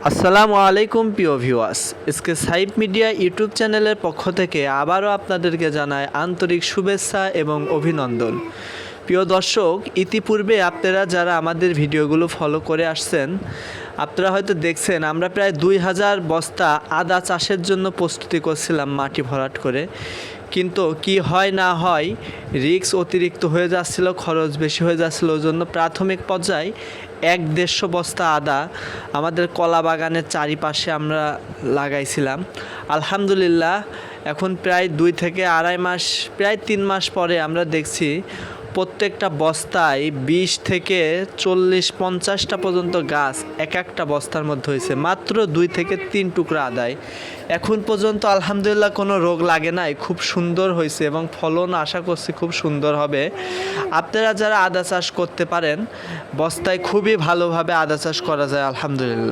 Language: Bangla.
আসসালামু আলাইকুম প্রিয় ভিউয়ার্স, এসকে সাইব মিডিয়া ইউটিউব চ্যানেলের পক্ষ থেকে আবারও আপনাদেরকে জানাই আন্তরিক শুভেচ্ছা এবং অভিনন্দন। প্রিয় দর্শক, ইতিপূর্বে আপনারা যারা আমাদের ভিডিওগুলো ফলো করে আসছেন, আপনারা হয়তো দেখছেন আমরা প্রায় 2000 বস্তা আদা চাষের জন্য প্রস্তুতি করছিলাম মাটি ভরাট করে। কিন্তু কি হয় না হয়, রিস্ক অতিরিক্ত হয়ে যাচ্ছিল, খরচ বেশি হয়ে যাচ্ছিল। ওই জন্য প্রাথমিক পর্যায়ে 1-150 বস্তা আদা আমাদের কলা বাগানের চারিপাশে আমরা লাগাইছিলাম। আলহামদুলিল্লাহ, এখন প্রায় 2 থেকে আড়াই মাস, প্রায় 3 মাস পরে আমরা দেখছি প্রত্যেকটা বস্তায় 20 থেকে 40-50টা পর্যন্ত গাছ এক একটা বস্তার মধ্যে হয়েছে, মাত্র 2 থেকে 3 টুকরা আদায়। এখন পর্যন্ত আলহামদুলিল্লাহ কোনো রোগ লাগে নাই, খুব সুন্দর হয়েছে এবং ফলন আশা করছি খুব সুন্দর হবে। আপনারা যারা আদা চাষ করতে পারেন, বস্তায় খুবই ভালোভাবে আদা চাষ করা যায় আলহামদুলিল্লাহ।